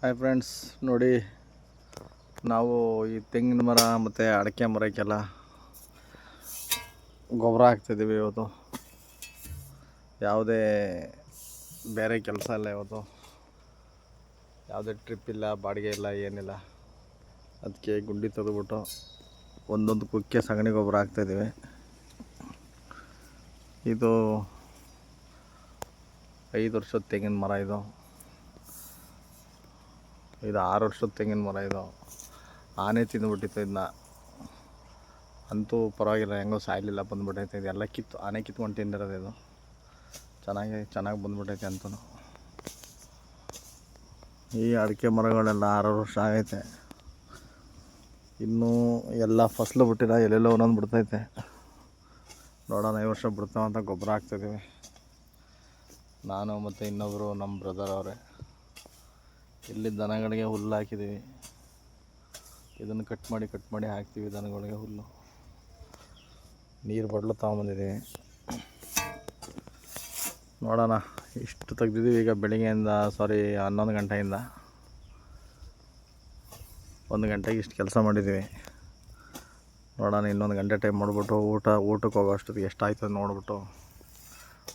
Hi friends, ನೋಡಿ ನಾವು ಈ ತೆಂಗಿನ ಮರ ಮತ್ತು ಅಡಿಕೆ ಮರಕ್ಕೆಲ್ಲ ಗೊಬ್ಬರ ಹಾಕ್ತಿದ್ದೀವಿ. ಇವತ್ತು ಯಾವುದೇ ಬೇರೆ ಕೆಲಸ ಇಲ್ಲ, ಇವತ್ತು ಯಾವುದೇ ಟ್ರಿಪ್ ಇಲ್ಲ, ಬಾಡಿಗೆ ಇಲ್ಲ, ಏನಿಲ್ಲ. ಅದಕ್ಕೆ ಗುಂಡಿ ತೆಗೆದುಬಿಟ್ಟು ಒಂದೊಂದು ಕುಕ್ಕೆ ಸಗಣಿ ಗೊಬ್ಬರ ಹಾಕ್ತಾಯಿದ್ದೀವಿ. ಇದು 5 ವರ್ಷದ ತೆಂಗಿನ ಮರ, ಇದು 6 ವರ್ಷದ ತೆಂಗಿನ ಮರ. ಇದು ಆನೆ ತಿಂದುಬಿಟ್ಟಿತ್ತು ಇದನ್ನ. ಅಂತೂ ಪರವಾಗಿಲ್ಲ, ಹೆಂಗೋ ಸಾಯಲಿಲ್ಲ, ಬಂದುಬಿಟ್ಟೈತೆ. ಇದೆಲ್ಲ ಆನೆ ಕಿತ್ಕೊಂಡು ತಿಂದಿರೋದು. ಇದು ಚೆನ್ನಾಗಿ ಬಂದುಬಿಟ್ಟೈತೆ ಅಂತೂ. ಈ ಅಡಿಕೆ ಮರಗಳೆಲ್ಲ 6 ವರ್ಷ ಆಗೈತೆ. ಇನ್ನೂ ಎಲ್ಲ ಫಸಲು ಬಿಟ್ಟಿಲ್ಲ, ಎಲ್ಲೆಲ್ಲೋ ಒಂದೊಂದು ಬಿಡ್ತೈತೆ. ನೋಡೋಣ ಈ ವರ್ಷ ಬಿಡ್ತಾವಂತ ಗೊಬ್ಬರ ಹಾಕ್ತಿದ್ದೀವಿ. ನಾನು ಮತ್ತು ಇನ್ನೊಬ್ಬರು ನಮ್ಮ ಬ್ರದರ್ ಅವರೇ. ಇಲ್ಲಿ ದನಗಳಿಗೆ ಹುಲ್ಲು ಹಾಕಿದ್ದೀವಿ. ಇದನ್ನು ಕಟ್ ಮಾಡಿ ಹಾಕ್ತೀವಿ ದನಗಳಿಗೆ ಹುಲ್ಲು. ನೀರು ಬಡ್ಲು ತೊಗೊಂಬಂದಿದ್ದೀವಿ. ನೋಡೋಣ, ಇಷ್ಟು ತೆಗ್ದಿದ್ದೀವಿ ಈಗ ಬೆಳಿಗ್ಗೆಯಿಂದ. 11 ಗಂಟೆಯಿಂದ 1 ಗಂಟೆಗೆ ಇಷ್ಟು ಕೆಲಸ ಮಾಡಿದ್ದೀವಿ. ನೋಡೋಣ, ಇನ್ನೊಂದು ಗಂಟೆ ಟೈಮ್ ಮಾಡಿಬಿಟ್ಟು ಊಟಕ್ಕೆ ಹೋಗೋ ಅಷ್ಟೊತ್ತಿಗೆ ಎಷ್ಟಾಯ್ತದೆ ನೋಡಿಬಿಟ್ಟು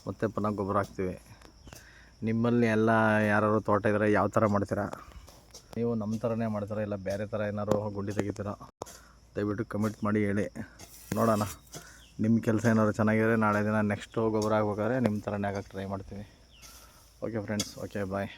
ಮತ್ತೆ ಪುನಃ ಗೊಬ್ಬರ ಹಾಕ್ತೀವಿ. ನಿಮ್ಮಲ್ಲಿ ಎಲ್ಲ ಯಾರು ತೋಟ ಇದ್ದರೆ ಯಾವ ಥರ ಮಾಡ್ತೀರಾ? ನೀವು ನಮ್ಮ ಥರನೇ ಮಾಡ್ತೀರಾ, ಇಲ್ಲ ಬೇರೆ ಥರ ಏನಾದ್ರು ಗುಂಡಿ ತೆಗಿತೀರಾ? ದಯವಿಟ್ಟು ಕಮೆಂಟ್ ಮಾಡಿ ಹೇಳಿ. ನೋಡೋಣ, ನಿಮ್ಮ ಕೆಲಸ ಏನಾದ್ರು ಚೆನ್ನಾಗಿದ್ರೆ ನಾಳೆ ದಿನ ನೆಕ್ಸ್ಟು ಗೊಬ್ಬರ ಹಾಕ್ಬೇಕಾದ್ರೆ ನಿಮ್ಮ ಥರನೇ ಹಾಕಕ್ಕೆ ಟ್ರೈ ಮಾಡ್ತೀವಿ. ಓಕೆ ಫ್ರೆಂಡ್ಸ್, ಓಕೆ ಬಾಯ್.